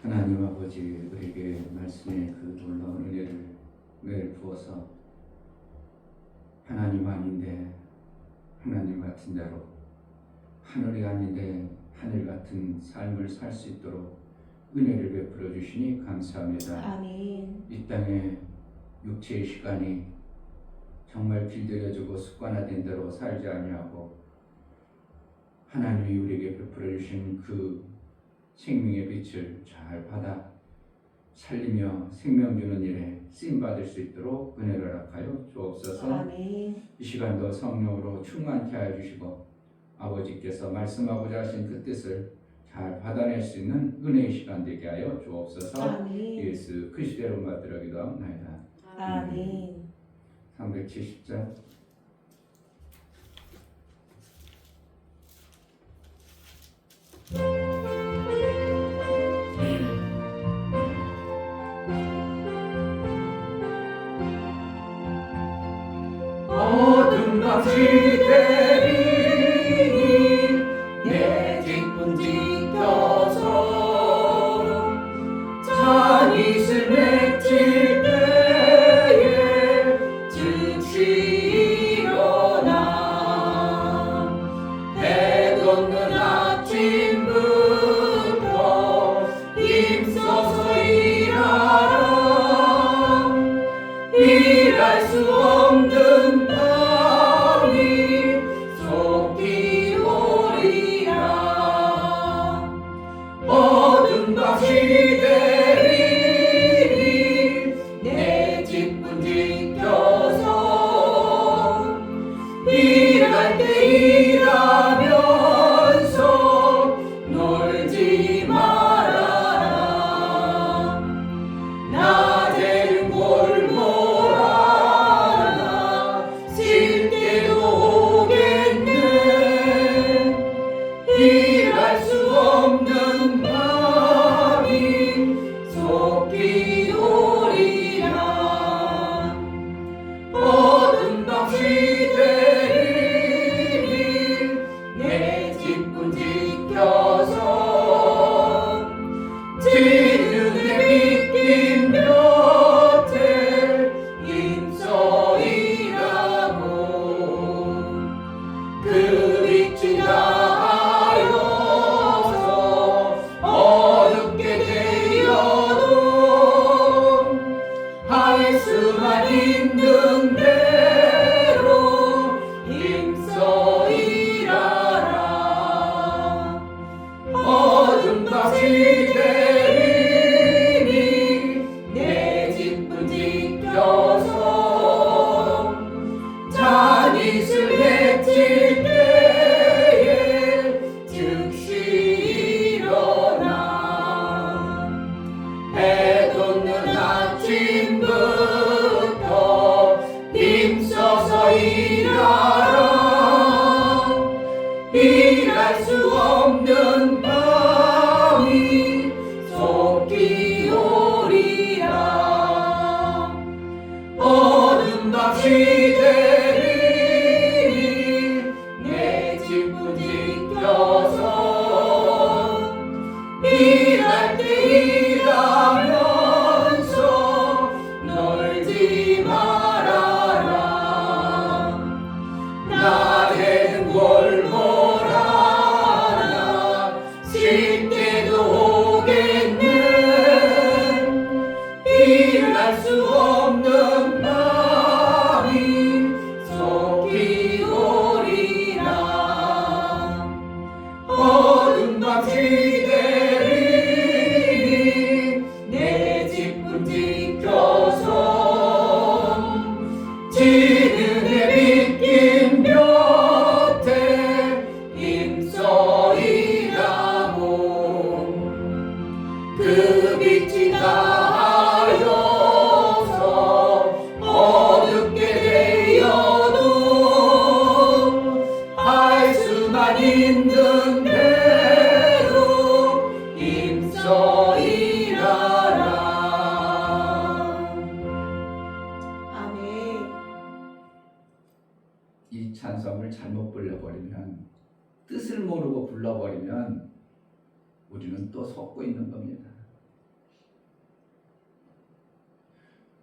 하나님 아버지, 우리에게 말씀의 그 놀라운 은혜를 매일 부어서 하나님 아닌데 하나님 같은 대로, 하늘이 아닌데 하늘 같은 삶을 살 수 있도록 은혜를 베풀어 주시니 감사합니다. 아멘. 이 땅에 육체의 시간이 정말 길들여지고 습관화된 대로 살지 아니하고 하나님이 우리에게 베풀어 주신 그 생명의 빛을 잘 받아 살리며 생명 주는 일에 쓰임 받을 수 있도록 은혜를 허락하여 주옵소서. 아멘. 이 시간도 성령으로 충만케 하여 주시고 아버지께서 말씀하고자 하신 그 뜻을 잘 받아낼 수 있는 은혜의 시간 되게 하여 주옵소서. 아멘. 예수 그리스도의 이름 받들어 기도합니다. 아멘. 370장. 어둠 밤시 대리니 내 뒷문 지켜서 잔이슬 맺힐 때에 즉시 일어나 해 돋는 아침부터 힘써서 일할 수 없는 밤이 속히 오리라. 어둠 밤시 되리니 내 뒷문 지켜서 일할 때 일하면서 놀지 말아라. 낮에는 골몰하나 쉴 때도 오겠네. 일할 수 없는 밤이 속히 오리라. 어둠 밤시 되리니 내 뒷문 지켜서 진흙에 빗긴 곁에 힘써 일하고 그 빛이 닿아서 어둡게 되어도 할 수만 있는 대로 힘써 일하라. 어둠 밤시 되리니 내 뒷문 지켜서 잔이슬 맺힐 때에 즉시 일어나 해 돋는 아침부터 힘써서 일할 수 없는 밤이 속히 오리라. 어둠 밤시 되리니 내 뒷문 지켜서 일할 때 일하면서 놀지 말아라. 낮에는 골몰하나 쉴 때도 오겠네. 일할 수 없는 밤이 속히 오리라. 어둠 밤시 되리니 내 뒷문 지켜서 진흙에 빗긴 곁에 힘써 일하고 그 빛이 닿아서 어둡게 되어도 할 수만 있는 대로 힘써 일하라. 아멘. 이 찬송을 잘못 불러버리면, 뜻을 모르고 불러버리면 우리는 또 속고 있는 겁니다.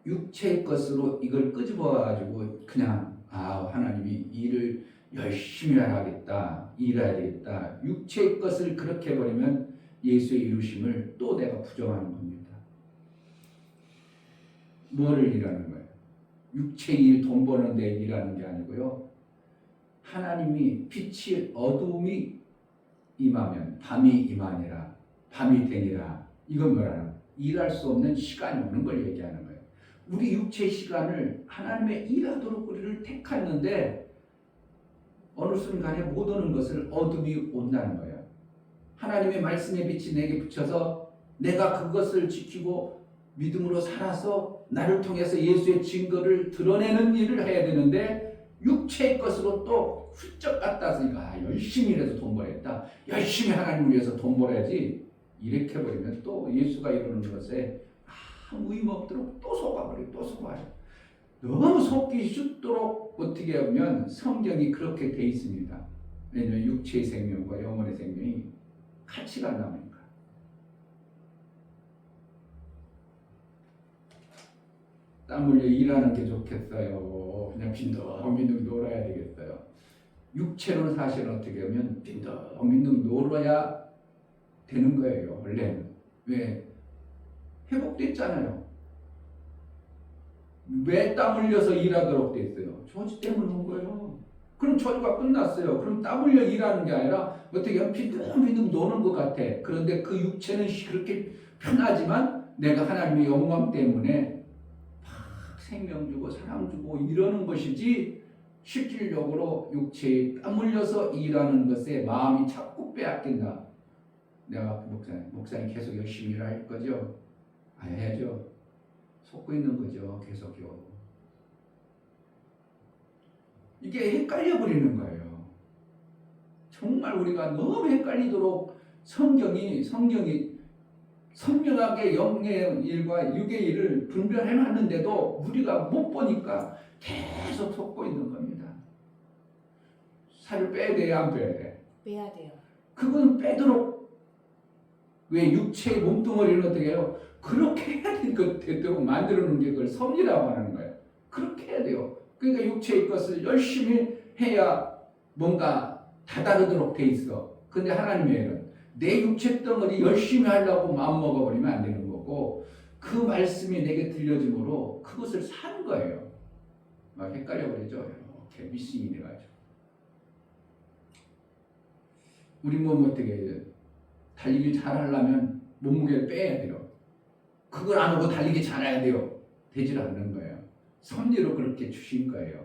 육체의 것으로 이걸 끄집어가지고 그냥 하나님이 일을 열심히 하겠다, 일해야 되겠다. 육체의 것을 그렇게 해버리면 예수의 이루심을 또 내가 부정하는 겁니다. 뭐를 일하는 거예요? 육체의 일, 돈 버는 데 일하는 게 아니고요. 하나님이 빛이 어두움이 임하면 밤이 임하니라, 밤이 되니라. 이건 뭐라는 일할 수 없는 시간이 오는 걸 얘기하는 거예요. 우리 육체의 시간을 하나님의 일하도록 우리를 택했는데 어느 순간에 못 오는 것을 어둠이 온다는 거예요. 하나님의 말씀의 빛이 내게 비쳐서 내가 그것을 지키고 믿음으로 살아서 나를 통해서 예수의 증거를 드러내는 일을 해야 되는데 육체의 것으로 또 훌쩍 갖다서 열심히 일해서 돈 벌겠다. 열심히 하나님을 위해서 돈 벌어야지. 이렇게 버리면 또 예수가 이루는 것에 아무 의미 없도록 또 속아버리고 또 속아요. 너무 속기 쉽도록 어떻게 하면 성경이 그렇게 돼 있습니다. 왜냐하면 육체의 생명과 영혼의 생명이 같이 간다니까. 땀 흘려 일하는 게 좋겠어요. 그냥 빈둥빈둥 놀아야 되겠어요. 육체로 사실은 어떻게 하면 빈둥빈둥 놀아야 되는 거예요. 원래는. 왜? 회복됐잖아요. 왜 땀 흘려서 일하도록 돼 있어요? 저주 때문에 온 거예요. 그럼 저주가 끝났어요. 그럼 땀 흘려 일하는 게 아니라 어떻게 하면 빈둥빈둥 노는 것 같아. 그런데 그 육체는 그렇게 편하지만 내가 하나님의 영광 때문에 막 생명 주고 사랑 주고 이러는 것이지 실질적으로 육체에 땀 흘려서 일하는 것에 마음이 자꾸 빼앗긴다. 내가 목사님 계속 열심히 일할 거죠? 해야죠. 속고 있는 거죠. 계속요. 이게 헷갈려 버리는 거예요. 정말 우리가 너무 헷갈리도록 성경이 선명하게 영의 일과 육의 일을 분별해 놨는데도 우리가 못 보니까 계속 속고 있는 겁니다. 살을 빼야 돼요, 안 빼야 돼? 빼야 돼요. 그건 빼도록 왜 육체의 몸뚱어리는 어떻게 해요? 그렇게 해야 되도록 만들어 놓은 게 그걸 섭리라고 하는 거예요. 그렇게 해야 돼요. 그러니까 육체의 것을 열심히 해야 뭔가 다다르도록 돼 있어. 근데 하나님의 일은 내 육체 덩어리 열심히 하려고 마음 먹어버리면 안 되는 거고 그 말씀이 내게 들려짐으로 그것을 사는 거예요. 막 헷갈려 버리죠. 이렇게 미싱이 돼가지고. 우리 몸 어떻게 해야 돼요? 달리기 잘하려면 몸무게를 빼야 돼요. 그걸 안 하고 달리기 잘해야 돼요. 되질 않는 거예요. 섭리로 그렇게 주신 거예요.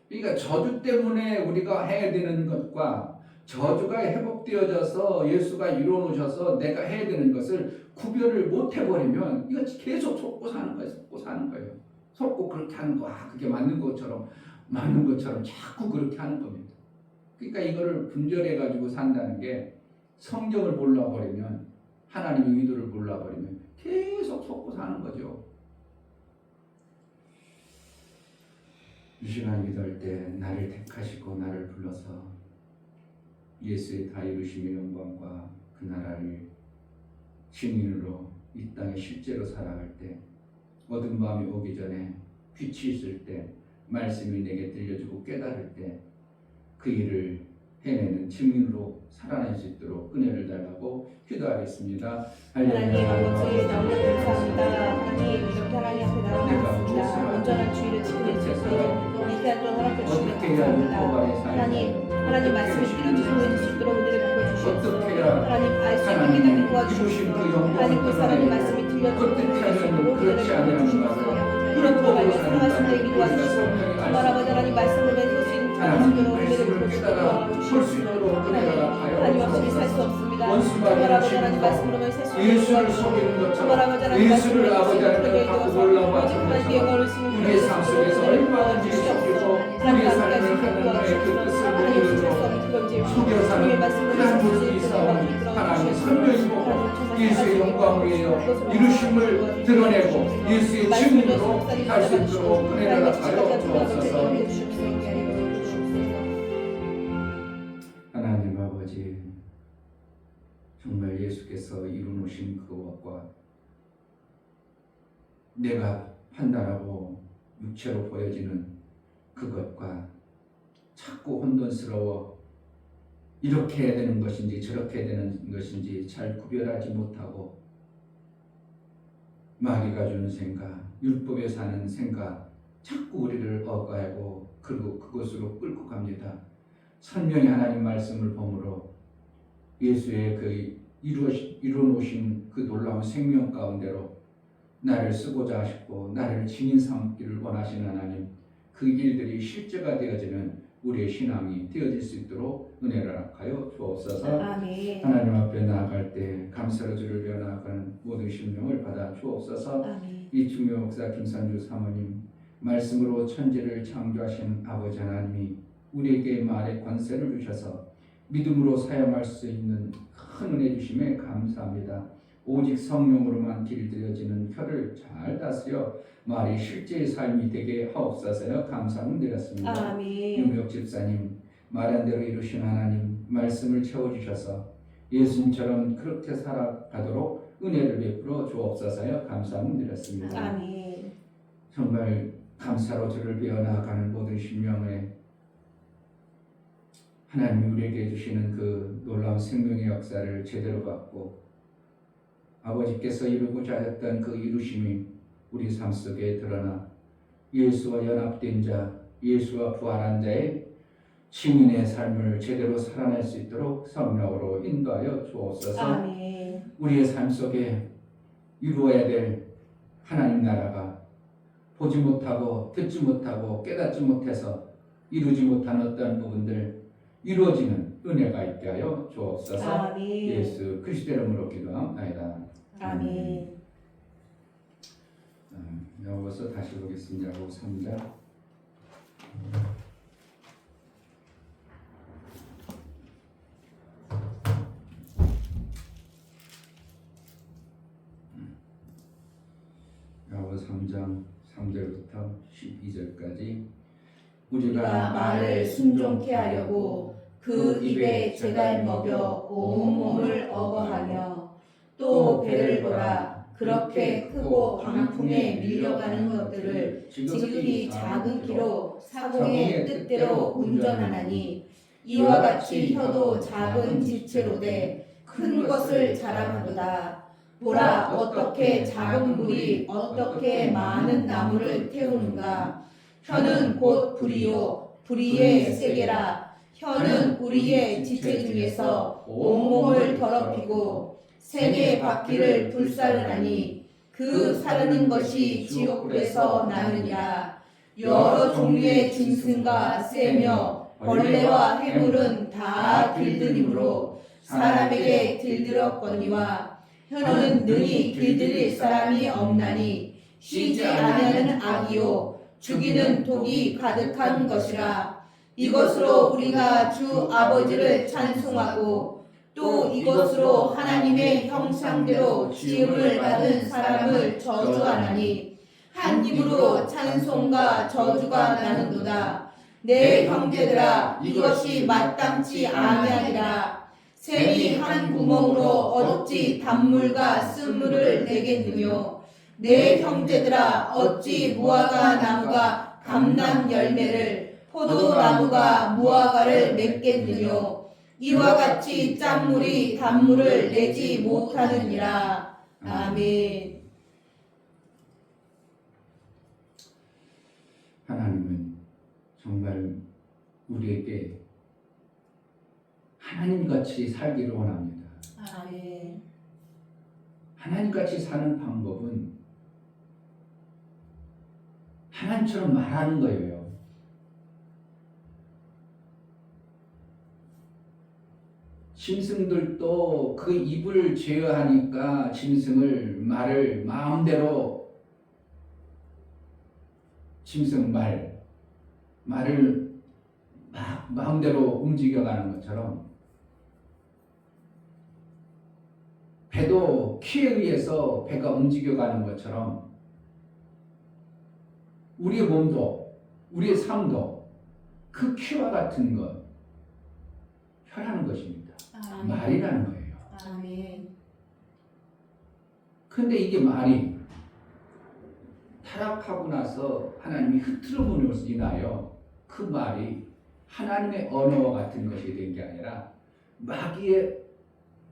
그러니까 저주 때문에 우리가 해야 되는 것과 저주가 회복되어져서 예수가 이루어놓으셔서 내가 해야 되는 것을 구별을 못 해버리면 이거 계속 속고 사는 거예요. 속고 사는 거예요. 속고 그렇게 하는 거, 그게 맞는 것처럼 자꾸 그렇게 하는 겁니다. 그러니까 이거를 분별해가지고 산다는 게 성경을 몰라버리면 하나님의 의도를 몰라버리면 계속 속고 사는 거죠. 이 시간 기도할 때 나를 택하시고 나를 불러서 예수의 다 이루심의 영광과 그 나라를 증인으로 이 땅에 실제로 살아갈 때 어두운 밤이 오기 전에 빛이 있을 때 말씀이 내게 들려주고 깨달을 때 그 일을 해내는 증인으로 살아날 수 있도록 은혜를 달라고 기도하겠습니다. 하나님 아버지 너무 감사합니다. 하나님 이렇게 하나님 앞에 나아가겠습니다. 온전한 주의를 지키는 지혜로 이 시간 동안 허락해 주시면 감사합니다. 하나님 말씀을 뚜렷이 보여줄 수 있도록 은혜를 부어주시옵소서. 하나님 알 수 있게 깨닫게 도와주시옵소서. 하나님 그 사람의 말씀이 들려주고 들릴 수 있도록 은혜를 부어주시옵소서. 그런 도움을 사랑하신 데 기도하시옵소서. 정말 아버지 하나님 말씀을 맺을 수 있는 하나님으로 은혜를 부어주시옵소서. 하나님 없이 살 수 없습니다. 정말 아버지 하나님 말씀으로만 살 수 있는 예수를 속이는 것처럼 예수를 아버지 하나님 갖고 놀라고 하는 것처럼 우리의 삶 속에서 얼마든지 속이고 우리의 삶을 하나님의 그 뜻을 모르도록 속여 사는 그런 모습이 있사오니 하나님의 선명이고 예수의 영광을 위하여 이루심을 드러내고 예수의 증인으로 할 수 있도록 은혜를 하여 주옵소서. 하나님 아버지 정말 예수께서 이루어놓으신 그것과 내가 판단하고 육체로 보여지는 그것과 자꾸 혼돈스러워 이렇게 해야 되는 것인지 저렇게 해야 되는 것인지 잘 구별하지 못하고 마귀가 주는 생각, 율법에 사는 생각 자꾸 우리를 억가하고 그리고 그것으로 끌고 갑니다. 선명히 하나님 말씀을 보므로 예수의 그 이루어놓으신 그 놀라운 생명 가운데로 나를 쓰고자 하시고 나를 증인 삼기를 원하시는 하나님, 그 일들이 실제가 되어지는 우리의 신앙이 되어질 수 있도록 은혜를 허락하여 주옵소서. 아멘. 하나님 앞에 나아갈 때 감사로 주를 위하여 나아가는 모든 심령을 받아 주옵소서. 아멘. 이충효 목사 김산주 사모님 말씀으로 천지를 창조하신 아버지 하나님이 우리에게 말의 권세를 주셔서 믿음으로 사용할 수 있는 큰 은혜 주심에 감사합니다. 오직 성령으로만 길들여지는 혀를 잘 다스려 말이 실제의 삶이 되게 하옵소서요. 감사를 드렸습니다. 아멘. 윤혁 집사님 말한 대로 이루신 하나님 말씀을 채워주셔서 예수님처럼 그렇게 살아가도록 은혜를 베풀어 주옵소서요. 감사를 드렸습니다. 아멘. 정말 감사로 주를 배워 나아가는 모든 심령에 하나님이 우리에게 주시는 그 놀라운 생명의 역사를 제대로 받고 아버지께서 이루고자 했던 그 이루심이 우리 삶 속에 드러나 예수와 연합된 자, 예수와 부활한 자의 증인의 삶을 제대로 살아낼 수 있도록 성령으로 인도하여 주옵소서. 아멘. 우리의 삶 속에 이루어야 될 하나님 나라가 보지 못하고 듣지 못하고 깨닫지 못해서 이루지 못한 어떤 부분들 이루어지는 은혜가 있게 하여 주옵소서. 아멘. 예수 그리스도 이름으로 기도합니다. 아멘. 여기서 다시 보겠습니다. 3장 야고보 3장 3절부터 12절까지 우리가 말을 순종케 하려고 그 입에 재갈 먹여 온몸을 억어하며 또 배를 돌아 그렇게 크고 광풍에 밀려가는 것들을 지극히 작은 키로 사공의 뜻대로 운전하나니 이와 같이 혀도 작은 지체로 돼 큰 것을 자랑하도다. 보라 어떻게 작은 불이 어떻게 많은 나무를 태우는가. 혀는 곧 불이요 불의의 세계라. 혀는 우리의 지체 중에서 온몸을 더럽히고 세계 바퀴를 불사르나니 그 사르는 것이 지옥불에서 나느니라. 여러 종류의 짐승과 새며 벌레와 해물은 다 길들이므로 사람에게 길들었거니와 혀는 능히 길들일 사람이 없나니 쉬지 아니하는 악이요 죽이는 독이 가득한 것이라. 이것으로 우리가 주 아버지를 찬송하고 또 이것으로 하나님의 형상대로 지음을 받은 사람을 저주하나니 한 입으로 찬송과 저주가 나는도다. 내 형제들아 이것이 마땅치 아니하니라. 샘이 한 구멍으로 어찌 단물과 쓴물을 내겠느뇨. 내 형제들아 어찌 무화과 나무가 감람 열매를 포도나무가 무화과를 맺겠느뇨. 이와 같이 짠물이 단물을 내지 못하느니라. 아멘. 하나님은 정말 우리에게 하나님같이 살기를 원합니다. 아멘. 하나님같이 사는 방법은 하나님처럼 말하는 거예요. 짐승들도 그 입을 제어하니까 짐승을 말을 마음대로 짐승 말을 막 마음대로 움직여가는 것처럼 배도 키에 의해서 배가 움직여가는 것처럼 우리의 몸도 우리의 삶도 그 키와 같은 것 혀라는 것입니다. 아멘. 말이라는 거예요. 아멘. 근데 이게 말이 타락하고 나서 하나님이 흐트러짐으로 인하여 그 말이 하나님의 언어와 같은 것이 된 게 아니라 마귀의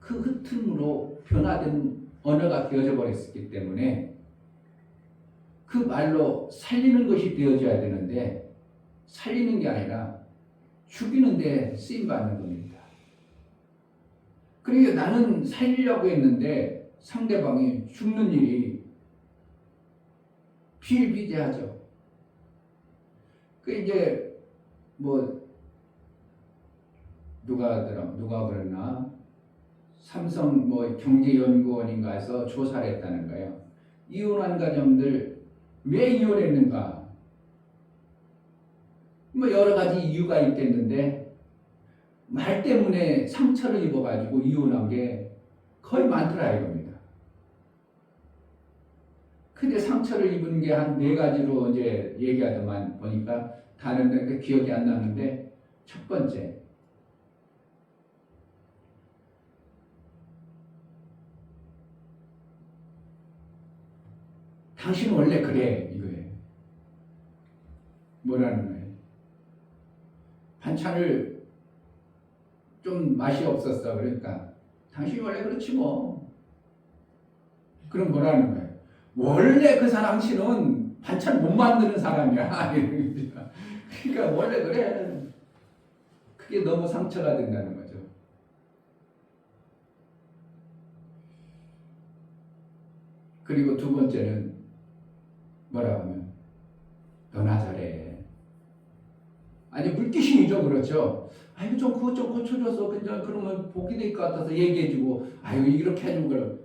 그 흩음으로 변화된 언어가 되어져 버렸기 때문에 그 말로 살리는 것이 되어져야 되는데 살리는 게 아니라 죽이는 데 쓰임받는 겁니다. 그러니까 나는 살리려고 했는데 상대방이 죽는 일이 비일비재하죠. 그 이제 뭐 누가 그랬나? 삼성 뭐 경제연구원인가에서 조사를 했다는 거예요. 이혼한 가정들 왜 이혼했는가? 뭐 여러 가지 이유가 있겠는데 말 때문에 상처를 입어가지고 이혼한 게 거의 많더라 이겁니다. 근데 상처를 입은 게 한 4가지로 이제 얘기하더만 보니까 다른 데 기억이 안 나는데 첫 번째 당신은 원래 그래 이거예요. 뭐라는 거예요? 반찬을 좀 맛이 없었어. 그러니까 당신이 원래 그렇지 뭐. 그럼 뭐라는 거예요? 원래 그 당신은 반찬 못 만드는 사람이야. 그러니까 원래 그래. 그게 너무 상처가 된다는 거죠. 그리고 두 번째는 뭐라 하면 너나 잘해. 아니 물귀신이죠. 그렇죠. 아이고 좀 그것 좀 고쳐줘서 그냥 그러면 복이 될 것 같아서 얘기해주고 아이고 이렇게 해주고 그럼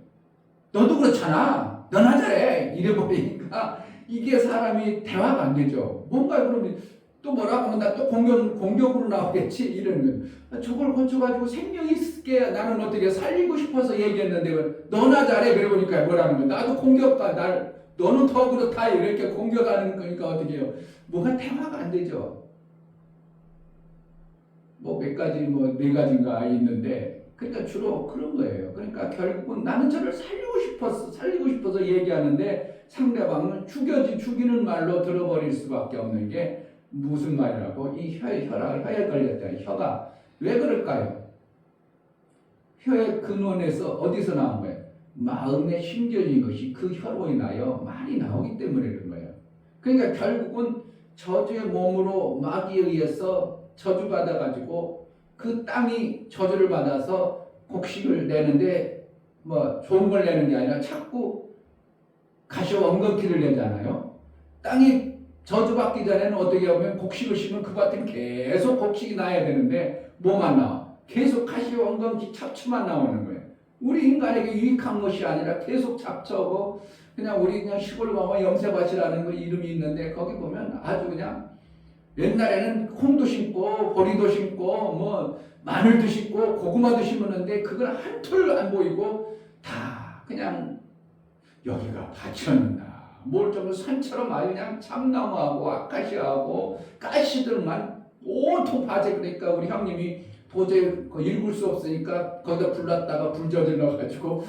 너도 그렇잖아. 너나 잘해. 이래버리니까 이게 사람이 대화가 안 되죠. 뭔가 그러면 또 뭐라고 하면 나 또 공격으로 나오겠지. 이런 거. 저걸 고쳐가지고 생명 있게 나는 어떻게 살리고 싶어서 얘기했는데 너나 잘해. 그래 보니까 뭐라는 거야. 나도 공격가. 너는 더 그렇다. 이렇게 공격하는 거니까 어떻게 해요. 뭐가 대화가 안 되죠. 뭐 몇 가지 뭐 4가지인가 있는데 그러니까 주로 그런 거예요. 그러니까 결국은 나는 저를 살리고 싶어서 얘기하는데 상대방은 죽이는 말로 들어버릴 수밖에 없는 게 무슨 말이라고? 이 혀에 걸렸다. 혀가 왜 그럴까요? 혀의 근원에서 어디서 나온 거예요? 마음에 심겨진 것이 그 혀로 인하여 말이 나오기 때문에 그런 거예요. 그러니까 결국은 저주의 몸으로 마귀에 의해서 저주받아가지고 그 땅이 저주를 받아서 곡식을 내는데 뭐 좋은 걸 내는 게 아니라 자꾸 가시와 엉겅퀴를 내잖아요. 땅이 저주받기 전에는 어떻게 하면 곡식을 심으면 그 밭은 계속 곡식이 나야 되는데 뭐만 나와? 계속 가시와 엉겅퀴 잡초만 나오는 거예요. 우리 인간에게 유익한 것이 아니라 계속 잡초고 그냥 우리 그냥 시골 가면 염세밭이라는 거 이름이 있는데 거기 보면 아주 그냥 옛날에는 콩도 심고 보리도 심고 뭐 마늘도 심고 고구마도 심었는데 그걸 한 톨 안 보이고 다 그냥 여기가 밭이었나 뭘 좀 산처럼 아주 그냥 참나무하고 아카시아하고 가시들만 온통 밭에. 그러니까 우리 형님이 도저히 읽을 수 없으니까 거기다 불났다가 불 저질러가지고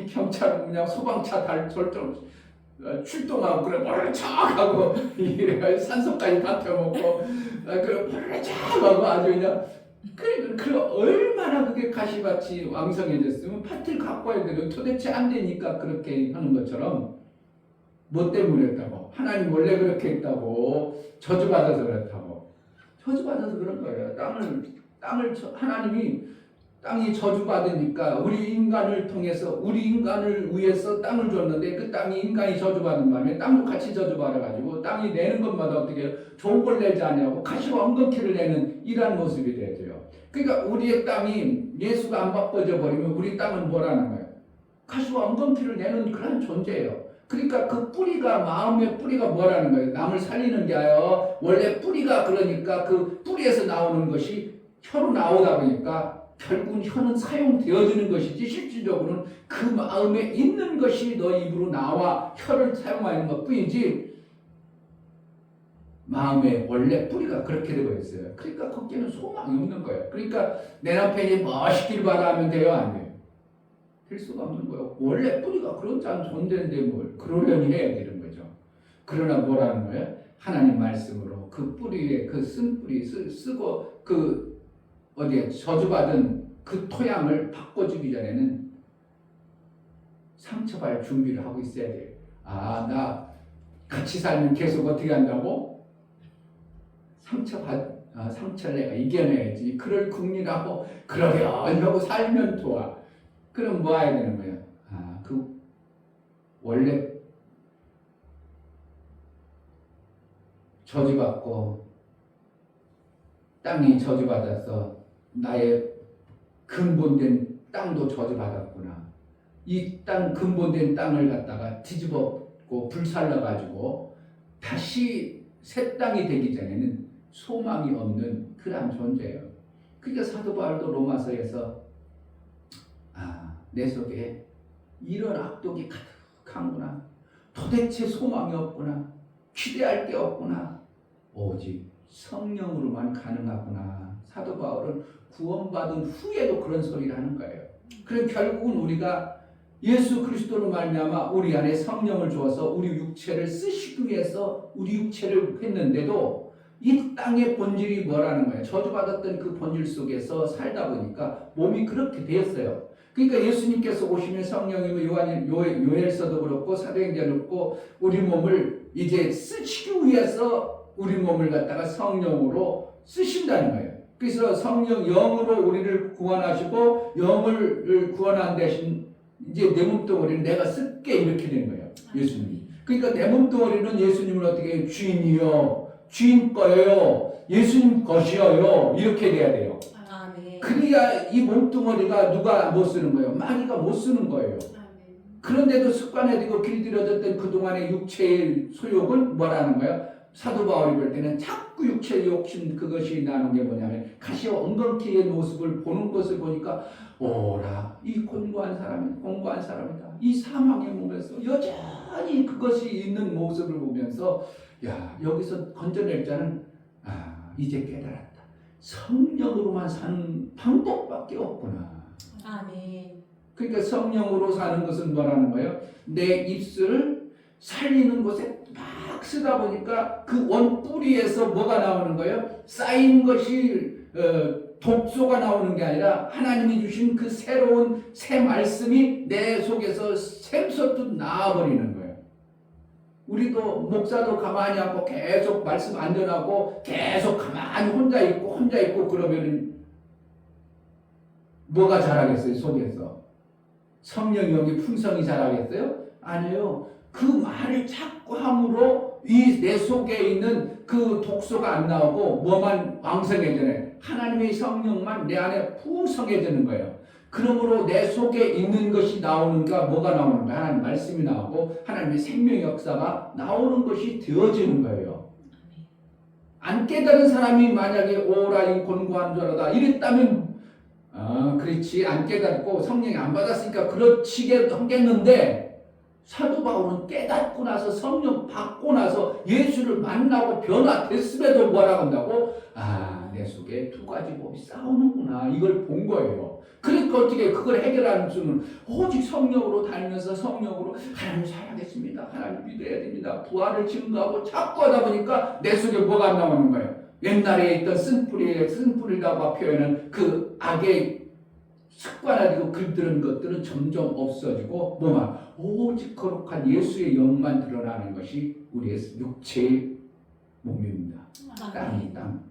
경찰은 그냥 소방차 절정 출동하고 그래 버르착 하고 이래 산소까지 다 태워먹고 그래 버르착 하고 아주 그냥 그 얼마나 그게 가시밭이 왕성해졌으면 밭을 갖고 와야 되는 도대체 안 되니까 그렇게 하는 것처럼 뭐 때문에 했다고? 하나님 원래 그렇게 했다고? 저주받아서 그렇다고? 저주받아서 그런 거예요. 땅을 하나님이 땅이 저주받으니까 우리 인간을 통해서 우리 인간을 위해서 땅을 줬는데 그 땅이 인간이 저주받은 바람에 땅도 같이 저주받아가지고 땅이 내는 것마다 어떻게 좋은 걸 내지 않냐고 가시와 엉겅퀴를 내는 이러한 모습이 되죠. 그러니까 우리의 땅이 예수가 안 바꿔져 버리면 우리 땅은 뭐라는 거예요? 가시와 엉겅퀴를 내는 그런 존재예요. 그러니까 그 뿌리가 마음의 뿌리가 뭐라는 거예요? 남을 살리는 게 아니라 원래 뿌리가 그러니까 그 뿌리에서 나오는 것이 혀로 나오다 보니까 결국은 혀는 사용되어지는 것이지 실질적으로는 그 마음에 있는 것이 너 입으로 나와 혀를 사용하는 것 뿐이지 마음에 원래 뿌리가 그렇게 되고 있어요. 그러니까 거기에는 소망이 없는 거예요. 그러니까 내 남편이 멋있길 바라면 돼요? 안 돼요? 될 수가 없는 거예요. 원래 뿌리가 그런 존재인데 뭘 그러려니 해야 되는 거죠. 그러나 뭐라는 거예요? 하나님 말씀으로 그 뿌리에 그 쓴뿌리 쓰고 그 어디에 저주받은 그 토양을 바꿔주기 전에는 상처받을 준비를 하고 있어야 돼요. 아, 나 같이 살면 계속 어떻게 한다고? 상처를 내가 이겨내야지. 그럴 국리라고 그러려고 살면 좋아. 그럼 뭐 해야 되는 거예요? 아, 그 원래 저주받고 땅이 저주받아서 나의 근본된 땅도 저주받았구나. 이 땅 근본된 땅을 갖다가 뒤집어고 불살라가지고 다시 새 땅이 되기 전에는 소망이 없는 그런 존재예요. 그러니까 사도 바울도 로마서에서 내 속에 이런 악독이 가득한구나. 도대체 소망이 없구나. 기대할 게 없구나. 오직 성령으로만 가능하구나. 사도 바울은 구원받은 후에도 그런 소리를 하는 거예요. 그럼 결국은 우리가 예수 그리스도로 말미암아 우리 안에 성령을 주어서 우리 육체를 쓰시기 위해서 우리 육체를 했는데도 이 땅의 본질이 뭐라는 거예요? 저주받았던 그 본질 속에서 살다 보니까 몸이 그렇게 되었어요. 그러니까 예수님께서 오시면 성령이 요엘서도 그렇고 사도행전도 그렇고 우리 몸을 이제 쓰시기 위해서 우리 몸을 갖다가 성령으로 쓰신다는 거예요. 그래서 성령 영으로 우리를 구원하시고 영을 구원한 대신 이제 내 몸뚱어리를 내가 쓸게 이렇게 된 거예요. 예수님이. 그러니까 내 몸뚱어리는 예수님을 어떻게 해요? 주인이요. 주인 거예요. 예수님 것이요. 이렇게 돼야 돼요. 그래야 이 몸뚱어리가 누가 못 쓰는 거예요? 마귀가 못 쓰는 거예요. 그런데도 습관화되고 길들여졌던 그동안의 육체의 소욕은 뭐라는 거예요? 사도 바울이 볼 때는 자꾸 육체의 욕심 그것이 나는 게 뭐냐면 가시와 엉겅퀴의 모습을 보는 것을 보니까 오라 이 공고한 사람이다. 이 사망의 몸에서 여전히 그것이 있는 모습을 보면서 야 여기서 건져낼 자는 이제 깨달았다. 성령으로만 사는 방법밖에 없구나. 아멘. 그러니까 성령으로 사는 것은 뭐라는 거예요? 내 입술을 살리는 곳에 막 쓰다 보니까 그 원뿌리에서 뭐가 나오는 거예요? 쌓인 것이 독소가 나오는 게 아니라 하나님이 주신 그 새로운 새 말씀이 내 속에서 샘솟듯 나와버리는 거예요. 우리도 목사도 가만히 앉고 계속 말씀 안 전하고 계속 가만히 혼자 있고 그러면은 뭐가 자라겠어요? 속에서 성령 영이 풍성이 자라겠어요? 아니에요. 그 말을 자꾸 함으로 이 내 속에 있는 그 독소가 안 나오고 뭐만 왕성해지네. 하나님의 성령만 내 안에 풍성해지는 거예요. 그러므로 내 속에 있는 것이 나오는가 뭐가 나오는가 하나님 말씀이 나오고 하나님의 생명의 역사가 나오는 것이 되어지는 거예요. 안 깨달은 사람이 만약에 오라 이 곤고한 자로다 이랬다면 그렇지 안 깨닫고 성령이 안 받았으니까 그렇지게 하겠는데 사도 바울은 깨닫고 나서 성령 받고 나서 예수를 만나고 변화됐음에도 뭐라고 한다고? 내 속에 두 가지 법이 싸우는구나 이걸 본 거예요. 그러니까 어떻게 그걸 해결하는 수는 오직 성령으로 다니면서 성령으로 하나님 살아겠습니다. 하나님 믿어야 됩니다. 부활을 증거하고 자꾸 하다 보니까 내 속에 뭐가 안 나오는 거예요. 옛날에 있던 쓴뿌리라고 표현하는 그 악의 습관화되고 글들은 것들은 점점 없어지고 뭐만 오직 거룩한 예수의 영만 드러나는 것이 우리의 육체의 몸입니다. 땅이 땅.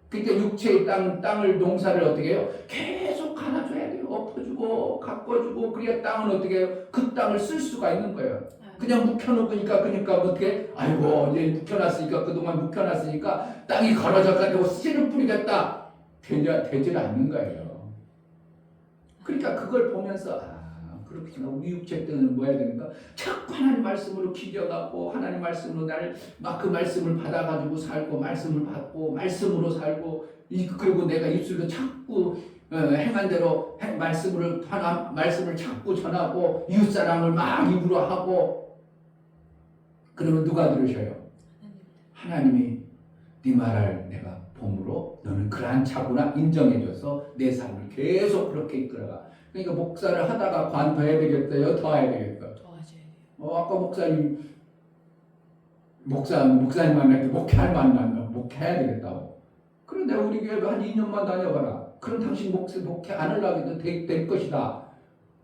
그러니까 육체의 땅을 농사를 어떻게 해요? 계속 갈아줘야 돼요. 엎어주고 가꿔주고 그래야 땅은 어떻게 해요? 그 땅을 쓸 수가 있는 거예요. 그냥 묵혀놓으니까 그러니까 어떻게 아이고 이제 묵혀놨으니까 그동안 묵혀놨으니까 땅이 걸어져가지고 씨를 뿌리겠다 되질 않는 거예요. 그러니까 그걸 보면서 그렇구나 우리 육체 때는 뭐 해야 되는가? 자꾸 하나님 말씀으로 기겨갖고 하나님 말씀으로 나를 막 그 말씀을 받아가지고 살고 말씀을 받고 말씀으로 살고 그리고 내가 입술로 자꾸 행한 대로 말씀을 자꾸 전하고 이웃사랑을 막 입으로 하고 그러면 누가 들으셔요? 하나님이 네 말을 내가 봄으로 너는 그러한 자구나 인정해줘서 내 삶을 계속 그렇게 이끌어가. 그러니까 목사를 하다가 관둬야 되겠어요? 더 해야 되겠어요? 더 하셔야 돼요. 아까 목사님 목사님한테 목회할 만나면 목회해야 되겠다고. 그래 내가 우리 교회 한 2년만 다녀봐라. 그럼 당신 목회 안 하려고 해도 될 것이다.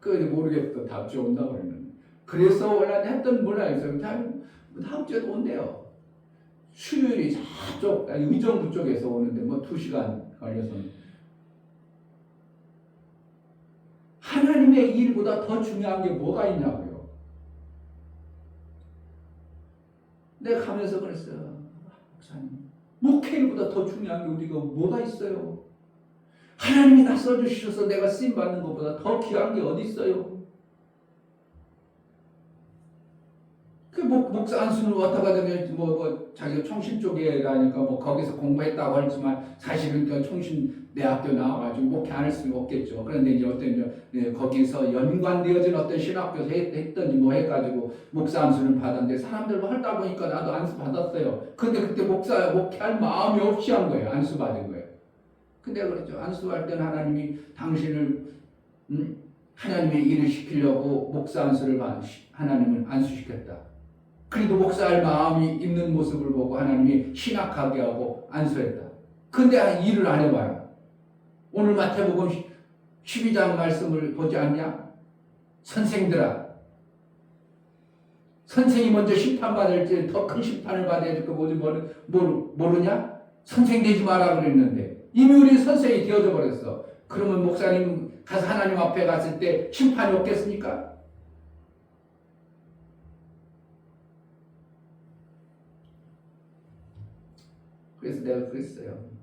그래 모르겠어. 다음 주에 온다고 그랬는데. 그래서 원래 했던 문화에서 다음 주에도 온대요. 수요일이 저쪽 의정부 쪽에서 오는데 뭐 2시간 걸려서 하나님의 일보다 더 중요한 게 뭐가 있냐고요. 내가 가면서 그랬어요. 목사님, 목회일보다 더 중요한 게 우리가 뭐가 있어요? 하나님이 나 써주셔서 내가 쓰임 받는 것보다 더 귀한 게 어디 있어요? 그 목사 안수는 어떻게 되면 자기가 총신 쪽에라니까 거기서 공부했다고 하지만 사실은 그 총신 내 학교 나와가지고 목회 안 할 수는 없겠죠. 그런데 이제 거기서 연관되어진 어떤 신학교에서 했던지 해가지고 목사 안수는 받았는데 사람들 하다 보니까 나도 안수 받았어요. 근데 그때 목회할 마음이 없이 한 거예요. 안수 받은 거예요. 근데 그렇죠. 안수할 때는 하나님이 당신을 하나님의 일을 시키려고 목사 안수를 하나님은 안수시켰다. 그래도 목사할 마음이 있는 모습을 보고 하나님이 신학하게 하고 안수했다. 근데 일을 안 해봐라. 오늘 마태복음 12장 말씀을 보지 않냐? 선생들아, 선생이 먼저 심판받을 때 더 큰 심판을 받아야 될 거 모르냐? 선생 되지 마라 그랬는데 이미 우리 선생이 되어져 버렸어. 그러면 목사님 가서 하나님 앞에 갔을 때 심판이 없겠습니까? 그래서 내가 그랬어요.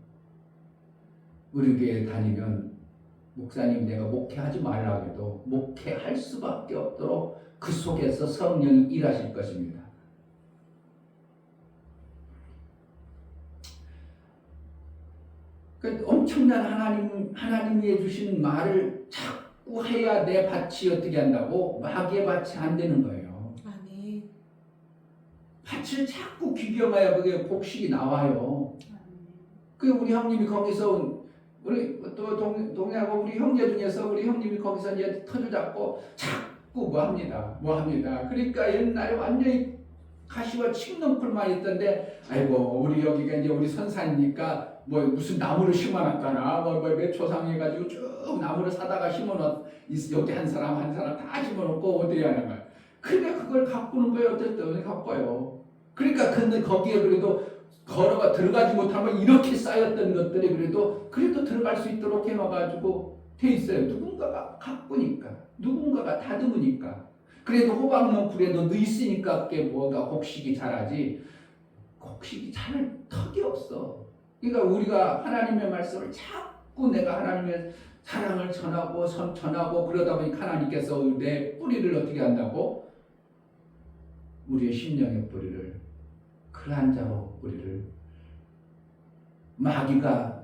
우리 교회 다니면 목사님 내가 목회하지 말라고 해도 목회할 수밖에 없도록 그 속에서 성령이 일하실 것입니다. 그 엄청난 하나님이 해주신 말을 자꾸 해야 내 밭이 어떻게 한다고? 마귀의 밭이 안 되는 거예요. 아멘. 밭을 자꾸 귀경해야 그게 복식이 나와요. 그 우리 형님이 거기서 우리 또 동네하고 우리 형제 중에서 우리 형님이 거기서 이제 터를 잡고 자꾸 뭐 합니다. 그러니까 옛날에 완전히 가시와 칡넝쿨만 있던데 아이고 우리 여기가 이제 우리 선산이니까 무슨 나무를 심어놨다나 몇 초상해가지고 쭉 나무를 사다가 심어놓 여기 한 사람 다 심어놓고 어떻게 하는 거야. 그러니까 그걸 가꾸는 거예요. 어쨌든 가꿔요. 그러니까 근데 거기에 그래도 걸어가 들어가지 못하면 이렇게 쌓였던 것들이 그래도 들어갈 수 있도록 해놔가지고 돼 있어요. 누군가가 가꾸니까, 누군가가 다듬으니까. 그래도 호박넝쿨에도 넣 있으니까 그게 뭐가 곡식이 자라지. 곡식이 자랄 턱이 없어. 그러니까 우리가 하나님의 말씀을 자꾸 내가 하나님의 사랑을 전하고 그러다 보니까 하나님께서 내 뿌리를 어떻게 한다고? 우리의 심령의 뿌리를 그러한 자로 우리를 마귀가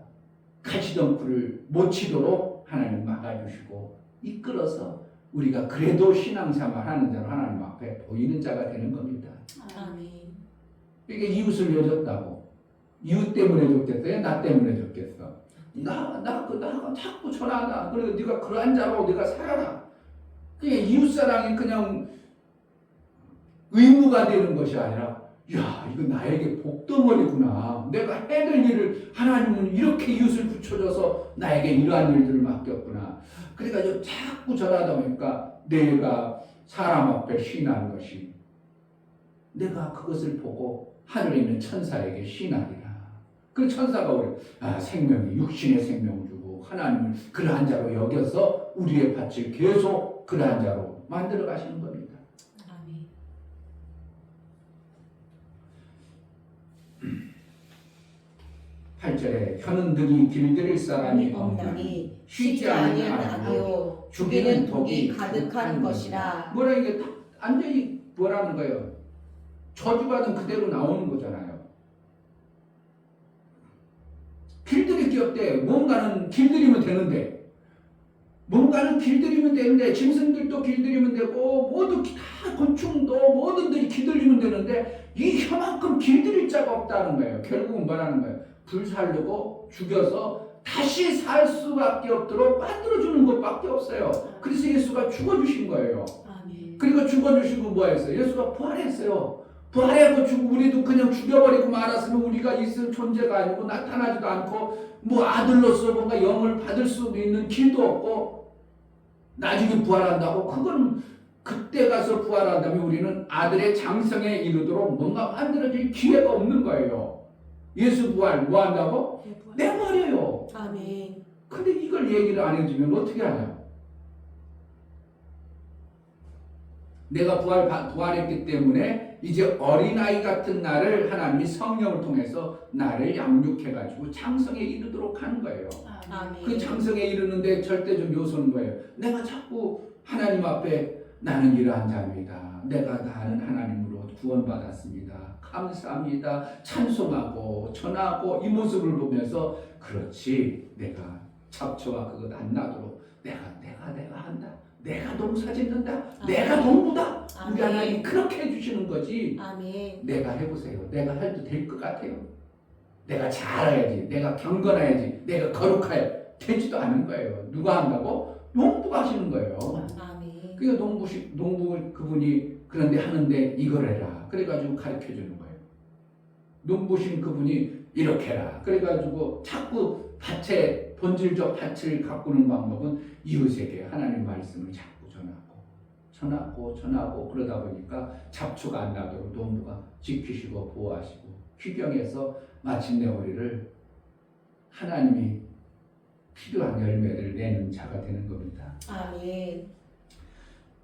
가시덩굴을 못 치도록 하나님 막아주시고 이끌어서 우리가 그래도 신앙생활하는 자로 하나님 앞에 보이는 자가 되는 겁니다. 아멘. 이게 이웃을 여줬다고. 이웃 때문에 줬겠어요? 나 때문에 줬겠어? 나 자꾸 전하다. 그리고 네가 그러한 자로 네가 살아라. 그게 이웃사랑이 그냥 의무가 되는 것이 아니라 야, 이거 나에게 복덩어리구나. 내가 해야 될 일을 하나님은 이렇게 이웃을 붙여줘서 나에게 이러한 일들을 맡겼구나. 그러니까 자꾸 전하다 보니까 내가 사람 앞에 시인하는 것이 내가 그것을 보고 하늘에 있는 천사에게 시인하리라. 그 천사가 우리 생명이 육신의 생명을 주고 하나님을 그러한 자로 여겨서 우리의 밭을 계속 그러한 자로 만들어 가시는 겁니다. 8절에 혀는 등이 길들일 사람이 없나니 쉬지 아니하며 죽이는 독이 가득한 것이라. 뭐라 이게 완전히 뭐라는 거예요? 저주받은 그대로 나오는 거잖아요. 길들일 게 없대. 뭔가는 길들이면 되는데 짐승들도 길들이면 되고 모두 다 곤충도 모든들이 길들이면 되는데 이 혀만큼 길들일 자가 없다는 거예요. 결국은 뭐라는 거예요? 불살르고 죽여서 다시 살 수밖에 없도록 만들어주는 것밖에 없어요. 그래서 예수가 죽어주신 거예요. 아멘. 그리고 죽어주시고 뭐 했어요? 예수가 부활했어요. 부활해고 우리도 그냥 죽여버리고 말았으면 우리가 있을 존재가 아니고 나타나지도 않고 뭐 아들로서 뭔가 영을 받을 수 있는 길도 없고 나중에 부활한다고 그건 그때 가서 부활한다면 우리는 아들의 장성에 이르도록 뭔가 만들어질 기회가 없는 거예요. 예수 부활 뭐 한다고? 내버려요. 아멘. 근데 이걸 얘기를 안 해주면 어떻게 하냐? 내가 부활했기 때문에 이제 어린아이 같은 나를 하나님이 성령을 통해서 나를 양육해가지고 장성에 이르도록 하는 거예요. 아멘. 그 장성에 이르는데 절대적 요소는 뭐예요? 내가 자꾸 하나님 앞에 나는 이러한 자입니다. 내가 다른 하나님으로 구원받았습니다. 감사합니다. 찬송하고 전하고 이 모습을 보면서 그렇지 내가 잡초와 그것 안 나도록 내가 한다. 내가 농사 짓는다. 내가 농부다. 우리 하나님 그렇게 해주시는 거지. 아멘. 내가 해보세요. 내가 해도 될 것 같아요. 내가 잘해야지. 내가 경건해야지. 내가 거룩해야 되지도 않은 거예요. 누가 한다고? 농부가 하시는 거예요. 아멘. 그러니까 농부 그분이 그런데 하는데 이걸 해라. 그래가지고 가르쳐 주는 거예요. 농부신 그분이 이렇게 해라. 그래가지고 자꾸 밭에 본질적 밭을 가꾸는 방법은 이웃에게 하나님 말씀을 자꾸 전하고 그러다 보니까 잡초가 안 나도록 농부가 지키시고 보호하시고 귀경해서 마침내 우리를 하나님이 필요한 열매를 내는 자가 되는 겁니다. 아멘.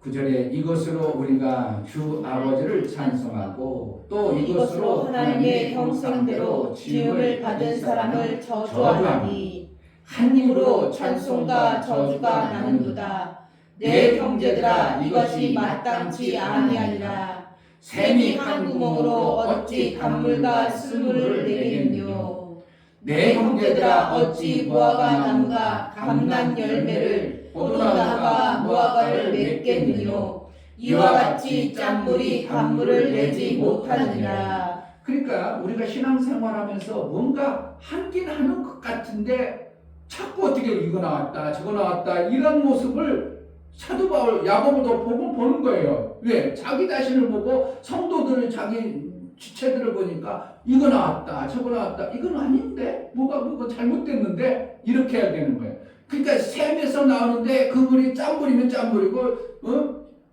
9절에 이것으로 우리가 주 아버지를 찬송하고 또 이것으로 하나님의 형상대로 지음을 받은 사람을 저주하니 한 입으로 찬송과 저주가 나는도다. 내 형제들아 이것이 마땅치 아니하니라. 샘이 한 구멍으로 어찌 강물과 쓴물을 내겠느뇨. 내 형제들아 어찌 무화과 나무가 감난 열매를 포도나무가 무화과를 맺겠느뇨. 이와 같이 짠물이 단물을 내지 못하느니라. 그러니까 우리가 신앙생활하면서 뭔가 하긴 하는 것 같은데 자꾸 어떻게 이거 나왔다 저거 나왔다 이런 모습을 사도 바울 야고보도 보는 거예요. 왜? 자기 자신을 보고 성도들을 자기 지체들을 보니까 이거 나왔다 저거 나왔다 이건 아닌데 뭐가 잘못됐는데 이렇게 해야 되는 거예요. 그러니까 샘에서 나오는데 그물이 짠물이면 짠물이고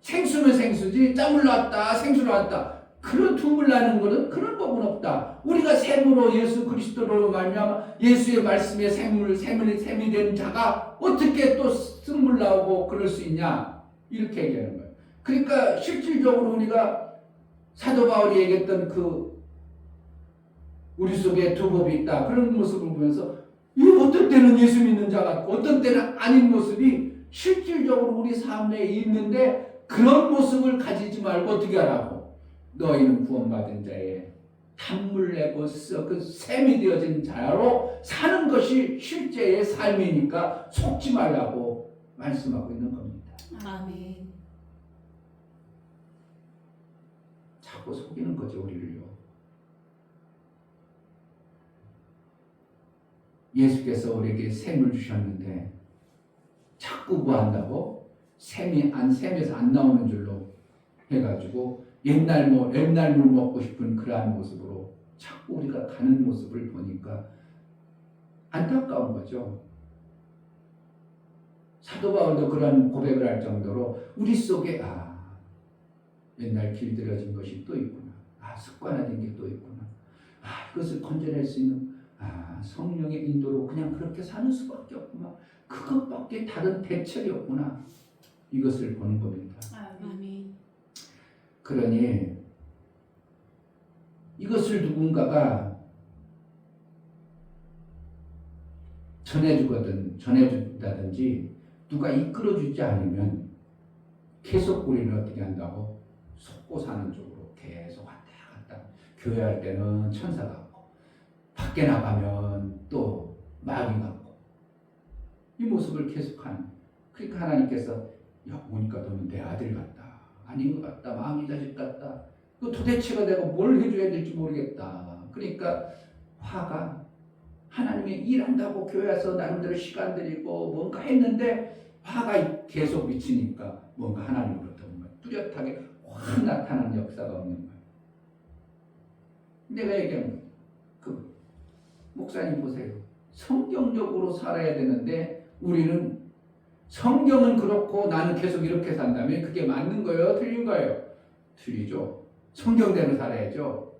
생수면 생수지 짠물 나왔다 생수 나왔다 그런 두물 나는 거는 그런 법은 없다. 우리가 샘으로 예수 그리스도로 말미암아 예수의 말씀에 샘이 된 자가 어떻게 또 쓴물 나오고 그럴 수 있냐 이렇게 얘기하는 거예요. 그러니까 실질적으로 우리가 사도 바울이 얘기했던 그 우리 속에 두 법이 있다 그런 모습을 보면서 이 어떤 때는 예수 믿는 자 같고 어떤 때는 아닌 모습이 실질적으로 우리 삶에 있는데 그런 모습을 가지지 말고 어떻게 하라고? 너희는 구원받은 자의 단물 내고 그 샘이 되어진 자로 사는 것이 실제의 삶이니까 속지 말라고 말씀하고 있는 겁니다. 아멘. 자꾸 속이는 거죠 우리를요. 예수께서 우리에게 샘을 주셨는데 자꾸 뭐 한다고? 샘에서 안 나오는 줄로 해가지고 옛날 물 먹고 싶은 그러한 모습으로 자꾸 우리가 가는 모습을 보니까 안타까운 거죠. 사도 바울도 그런 고백을 할 정도로 우리 속에 옛날 길들여진 것이 또 있구나. 습관화된 게 또 있구나. 이것을 건져낼 수 있는 성령의 인도로 그냥 그렇게 사는 수밖에 없구나. 그것밖에 다른 대책이 없구나. 이것을 보는 겁니다. 아멘. 그러니 이것을 누군가가 전해준다든지 누가 이끌어주지 않으면 계속 우리는 어떻게 한다고? 속고 사는 쪽으로 계속 왔다 갔다. 교회 할 때는 천사 같고 밖에 나가면 또 마귀 같고 이 모습을 계속하는. 그러니까 하나님께서 보니까 너는 내 아들 같다. 아닌 것 같다. 마귀 자식 같다. 그 도대체가 내가 뭘 해줘야 될지 모르겠다. 그러니까 화가 하나님이 일한다고 교회 와서 나름대로 시간 들이고 뭔가 했는데 화가 계속 미치니까 뭔가 하나님으로부터 뭔가 뚜렷하게 확 나타나는 역사가 없는 거예요. 내가 얘기한 거예요. 그 목사님 보세요. 성경적으로 살아야 되는데 우리는 성경은 그렇고 나는 계속 이렇게 산다면 그게 맞는 거예요? 틀린 거예요? 틀리죠. 성경대로 살아야죠.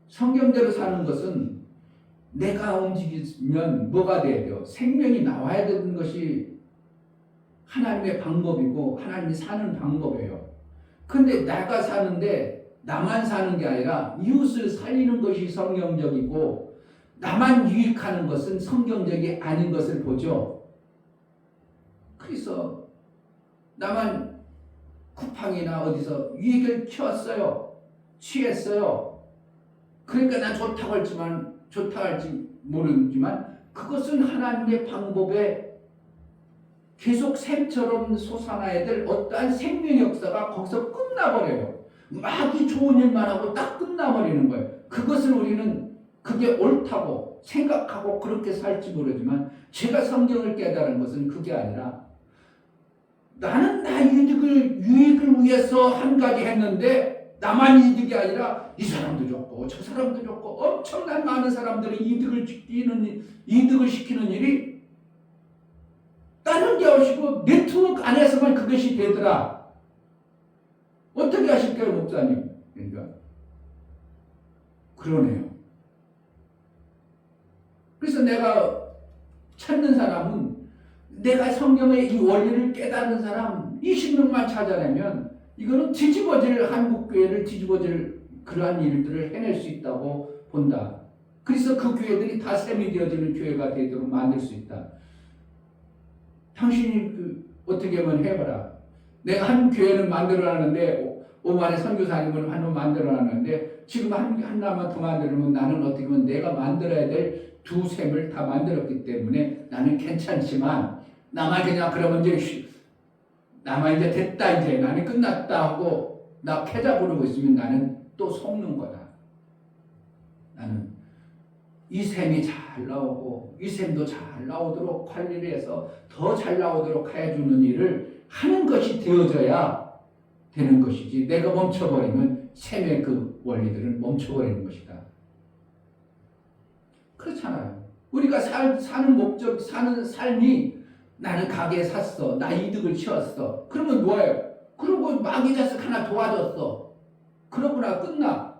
성경대로 사는 것은 내가 움직이면 뭐가 돼야 돼요? 생명이 나와야 되는 것이 하나님의 방법이고 하나님이 사는 방법이에요. 근데 내가 사는데 나만 사는 게 아니라 이웃을 살리는 것이 성경적이고 나만 유익하는 것은 성경적이 아닌 것을 보죠. 그래서 나만 쿠팡이나 어디서 유익을 취했어요. 그러니까 난 좋다고 할지 모르지만 그것은 하나님의 방법에 계속 샘처럼 솟아나야 될 어떠한 생명 역사가 거기서 끝나버려요. 막 이 좋은 일만 하고 딱 끝나버리는 거예요. 그것을 우리는 그게 옳다고 생각하고 그렇게 살지 모르지만 제가 성경을 깨달은 것은 그게 아니라 나는 나 유익을 위해서 한 가지 했는데 나만 이득이 아니라 이 사람도 좋고 저 사람도 좋고 엄청난 많은 사람들이 이득을 시키는 일이 다른 게 없이고 네트워크 안에서만 그것이 되더라. 어떻게 하실까요, 목사님? 그러니까 그러네요. 그래서 내가 찾는 사람은 내가 성경의 이 원리를 깨닫는 사람 20명만 찾아내면 이거는 한국교회를 뒤집어질 그러한 일들을 해낼 수 있다고 본다. 그래서 그 교회들이 다 셈이 되어지는 교회가 되도록 만들 수 있다. 당신이 어떻게 하면 해봐라. 내가 한 교회는 만들어놨는데 오만의 선교사님을 한 번 만들어놨는데 지금 하나만 더 만들면 나는 어떻게 보면 내가 만들어야 될 두 셈을 다 만들었기 때문에 나는 괜찮지만 나만 그냥 그러면 나만 이제 됐다 이제 나는 끝났다 하고 나 패자 부르고 있으면 나는 또 속는 거다. 나는 이 셈이 잘 나오고 이 셈도 잘 나오도록 관리를 해서 더 잘 나오도록 해주는 일을 하는 것이 되어져야 되는 것이지 내가 멈춰버리면 셈의 그 원리들은 멈춰버리는 것이다. 그렇잖아요. 우리가 사는 목적, 사는 삶이 나는 가게에 샀어. 나 이득을 취했어. 그러면 뭐예요? 그러고 마귀자식 하나 도와줬어. 그러구나 끝나.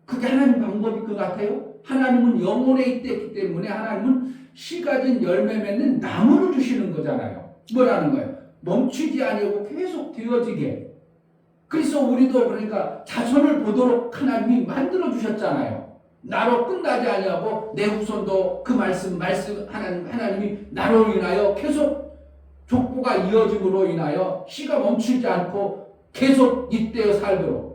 그게 하나님 방법일 것 같아요? 하나님은 영혼에 있기 때문에 하나님은 씨 가진 열매 맺는 나무를 주시는 거잖아요. 뭐라는 거예요? 멈추지 아니하고 계속 되어지게. 그래서 우리도 그러니까 자손을 보도록 하나님이 만들어 주셨잖아요. 나로 끝나지 아니하고 내 후손도 그 말씀 하나님이 나로 인하여 계속 족보가 이어짐으로 인하여 씨가 멈추지 않고 계속 잇대어 살도록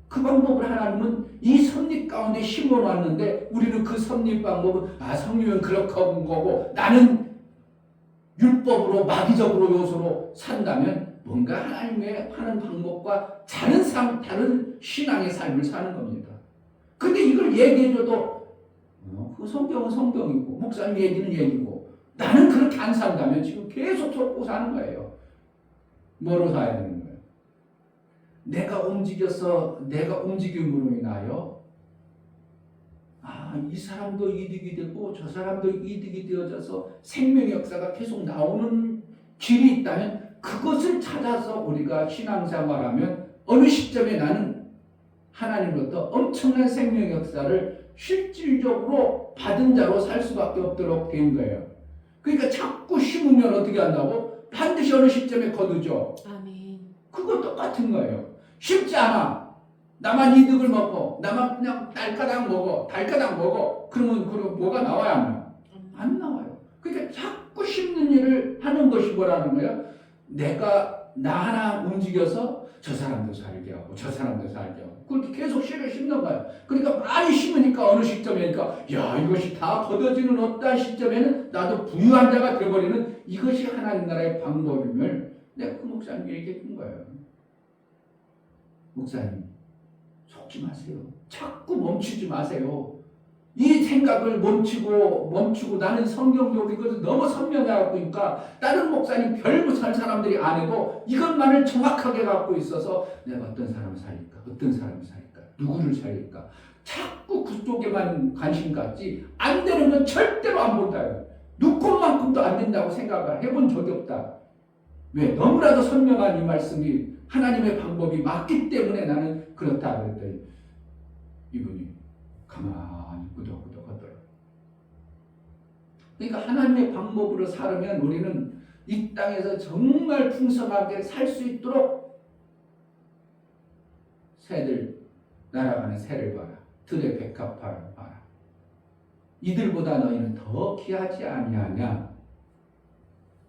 그 방법을 하나님은 이 섭립 가운데 심어놨는데 우리는 그 섭립 방법은 성립은 그렇게 한 거고 나는 율법으로 마귀적으로 요소로 산다면 뭔가 하나님의 하는 방법과 다른 신앙의 삶을 사는 겁니다. 근데 이걸 얘기해줘도 그 성경은 성경이고 목사님 얘기는 얘기고 나는 그렇게 안 산다면 지금 계속 속고 사는 거예요. 뭐로 사야 되는 거예요? 내가 움직임으로 인하여 이 사람도 이득이 되고 저 사람도 이득이 되어져서 생명의 역사가 계속 나오는 길이 있다면 그것을 찾아서 우리가 신앙생활하면 어느 시점에 나는 하나님으로부터 엄청난 생명의 역사를 실질적으로 받은 자로 살 수밖에 없도록 된 거예요. 그러니까 자꾸 심으면 어떻게 한다고? 반드시 어느 시점에 거두죠. 아멘. 그거 똑같은 거예요. 쉽지 않아. 나만 이득을 먹고 나만 그냥 달가닥 먹어. 그러면 뭐가 나와야 안 나와요? 안 나와요. 그러니까 자꾸 심는 일을 하는 것이 뭐라는 거예요? 내가 나 하나 움직여서 저 사람도 살게 하고 저 사람도 살게 하고 그렇게 계속 씨를 심는 거예요. 그러니까 많이 심으니까 어느 시점이니까 이것이 다 거둬지는 어떤 시점에는 나도 부유한 자가 되어버리는 이것이 하나님 나라의 방법임을 내가 그 목사님께 얘기해 준 거예요. 목사님 속지 마세요. 자꾸 멈추지 마세요. 이 생각을 멈추고 나는 성경적으로 이것을 너무 선명히 갖고 있으니까 다른 목사님 별무산 사람들이 안 해도 이것만을 정확하게 갖고 있어서 내가 어떤 사람을 살릴까? 어떤 사람을 살릴까? 누구를 살릴까? 자꾸 그쪽에만 관심 갖지 안 되는 건 절대로 안 본다요. 누구만큼도 안 된다고 생각을 해본 적이 없다. 왜? 너무나도 선명한 이 말씀이 하나님의 방법이 맞기 때문에 나는 그렇다 그랬더니 이분이 가만히 끄덕끄덕 하더라고요. 그러니까 하나님의 방법으로 살으면 우리는 이 땅에서 정말 풍성하게 살 수 있도록 새들 날아가는 새를 봐라. 들의 백합화를 봐라. 이들보다 너희는 더 귀하지 아니하냐.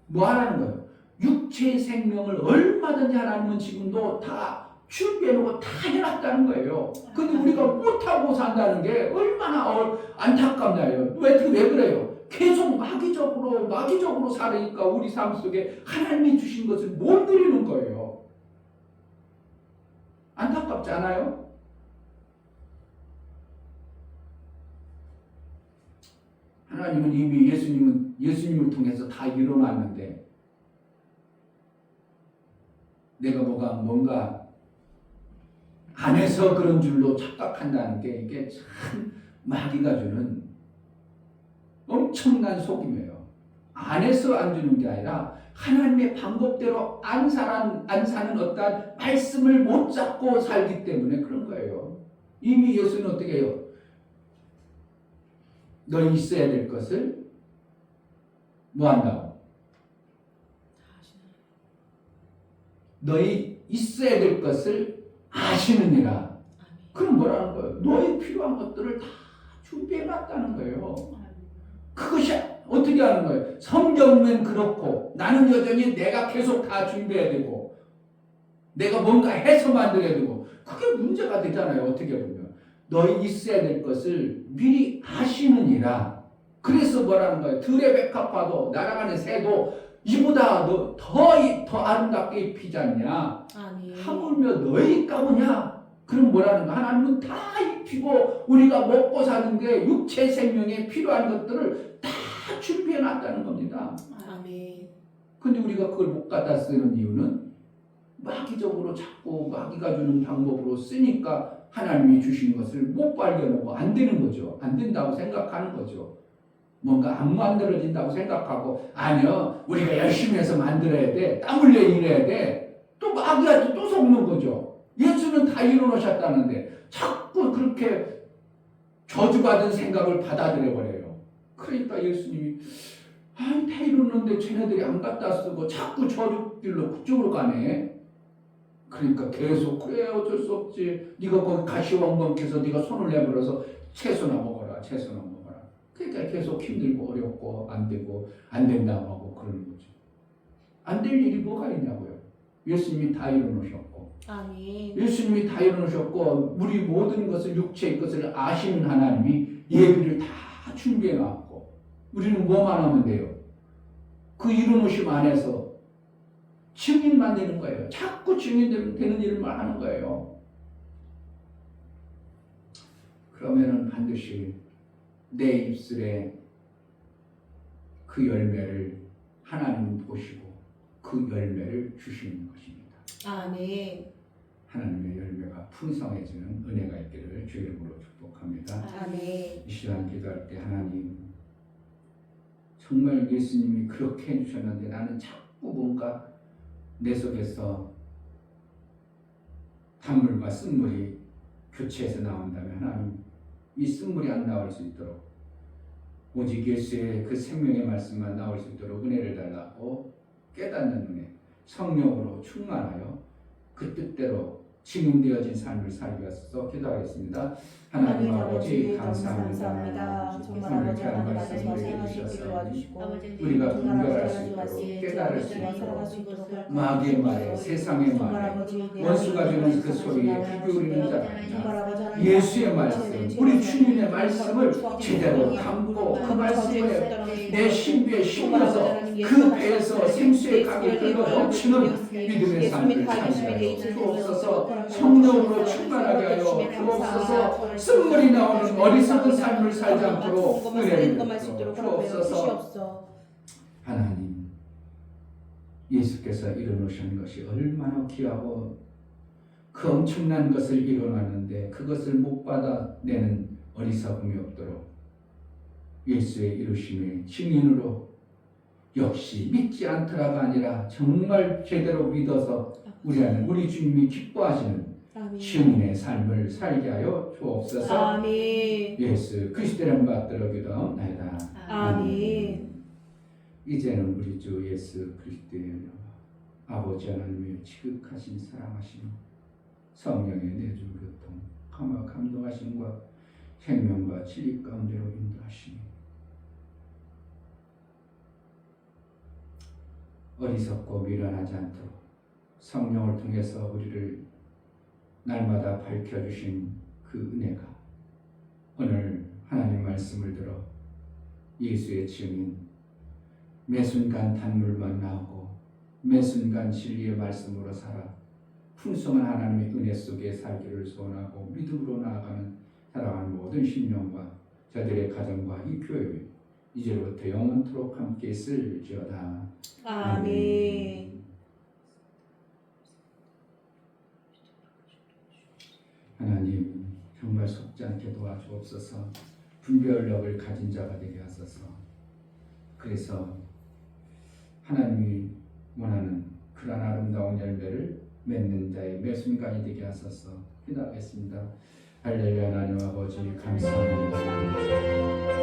뭐 하라는 거예요? 육체의 생명을 얼마든지 하나님은 지금도 다 준비해놓고 다 해놨다는 거예요. 근데 우리가 못하고 산다는 게 얼마나 안타깝나요? 왜 그래요? 계속 마귀적으로 살으니까 우리 삶 속에 하나님이 주신 것을 못 누리는 거예요. 안타깝지 않아요? 하나님은 이미 예수님을 통해서 다 이뤄놨는데 내가 뭔가 안에서 그런 줄로 착각한다는 게 이게 참 마귀가 주는 엄청난 속임이에요. 안에서 안 주는 게 아니라 하나님의 방법대로 안 사는 어떠한 말씀을 못 잡고 살기 때문에 그런 거예요. 이미 예수는 어떻게 해요? 너희 있어야 될 것을 뭐 한다고? 너희 있어야 될 것을 아시느니라. 그럼 뭐라는 거예요? 너희 필요한 것들을 다 준비해놨다는 거예요. 그것이 어떻게 하는 거예요? 성경은 그렇고 나는 여전히 내가 계속 다 준비해야 되고 내가 뭔가 해서 만들어야 되고 그게 문제가 되잖아요. 어떻게 보면 너희 있어야 될 것을 미리 아시느니라. 그래서 뭐라는 거예요? 들의 백합화도 날아가는 새도 이보다 더 아름답게 입히지 않냐? 하물며 너희 가보냐? 그럼 뭐라는 거야? 하나님은 다 입히고 우리가 먹고 사는데 육체 생명에 필요한 것들을 다 준비해 놨다는 겁니다. 아멘. 근데 우리가 그걸 못 갖다 쓰는 이유는 마귀적으로 자꾸 마귀가 주는 방법으로 쓰니까 하나님이 주신 것을 못 발견하고 안 되는 거죠. 안 된다고 생각하는 거죠. 뭔가 안 만들어진다고 생각하고 아니요 우리가 열심히 해서 만들어야 돼. 땀 흘려 일해야 돼. 또 마귀한테 또 속는 거죠. 예수는 다 이루어졌다는데 자꾸 그렇게 저주받은 생각을 받아들여 버려요. 그러니까 예수님이 다 이루었는데 쟤네들이 안 갖다 쓰고 자꾸 저주길로 그쪽으로 가네. 그러니까 계속 그래 어쩔 수 없지. 네가 거기 가시원건께서 네가 손을 내밀어서 채소나 먹어라. 그러니까 계속 힘들고 어렵고 안 되고 안 된다고 하고 그러는 거죠. 안 될 일이 뭐가 있냐고요. 예수님이 다 이루어놓으셨고 아멘. 예수님이 다 이루어놓으셨고 우리 모든 것을 육체의 것을 아시는 하나님이 예비를 다 준비해놨고 우리는 뭐만 하면 돼요. 그 이루어놓으심 안에서 증인만 되는 거예요. 자꾸 증인되는 일만 하는 거예요. 그러면은 반드시 내 입술에 그 열매를 하나님은 보시고 그 열매를 주시는 것입니다. 아멘. 하나님의 열매가 풍성해지는 은혜가 있기를 주의 이름으로 축복합니다. 아멘. 이 시간 기도할 때 하나님 정말 예수님이 그렇게 해주셨는데 나는 자꾸 뭔가 내 속에서 단물과 쓴물이 교체해서 나온다면 하나님 이 쓴물이 안 나올 수 있도록 오직 예수의 그 생명의 말씀만 나올 수 있도록 은혜를 달라고 깨닫는 은혜 성령으로 충만하여 그 뜻대로 증인되어진 삶을 살기 위해서 기도하겠습니다. 하나님 아버지 감사합니다. 정말 오늘 귀한 말씀을 해주셔서 우리가 분별할 수 있도록 깨달을 수 있도록 마귀의 말에 세상의 말에 원수가 주는 그 소리에 귀 기울이는 자가 예수의 말씀 우리 주님의 말씀을 제대로 담고 그 말씀에 내 신비에 심어서 그 배에서 생수의 강이 흘러 넘치는 믿음의 삶을 살게 주옵소서. 성령으로 충만하게 하여 주옵소서. 쓴물이 나오는 어리석은 삶을 살지 않도록 은혜를 베풀어 주옵소서. 하나님, 예수께서 이뤄놓으신 것이 얼마나 귀하고 그 엄청난 것을 이뤄놨는데 그것을 못 받아내는 어리석음이 없도록 예수의 이루심의 증인으로 역시 믿지 않더라가 아니라 정말 제대로 믿어서 우리 주님이 기뻐하시는 증인의 삶을 살게 하여 주옵소서. 아멘. 예수 그리스도를 받들어 기도하옵나이다. 아멘. 이제는 우리 주 예수 그리스도의 아버지 하나님의 지극하신 사랑하심, 성령의 내주 교통, 감동하심과 생명과 진리 가운데로 인도하시니 어리석고 미련하지 않도록 성령을 통해서 우리를 날마다 밝혀주신 그 은혜가 오늘 하나님 말씀을 들어 예수의 증인, 매 순간 단물만 나오고 매 순간 진리의 말씀으로 살아 풍성한 하나님의 은혜 속에 살기를 소원하고 믿음으로 나아가는 살아가는 모든 신령과 저들의 가정과 이 교회 이제부터 영원토록 함께 있을지어다. 아멘. 하나님 정말 속지 않게 도와주옵소서. 분별력을 가진 자가 되게 하소서. 그래서 하나님이 원하는 그런 아름다운 열매를 맺는 자의 매 순간이 되게 하소서. 기도하겠습니다. 할렐루야. 하나님 아버지 감사합니다.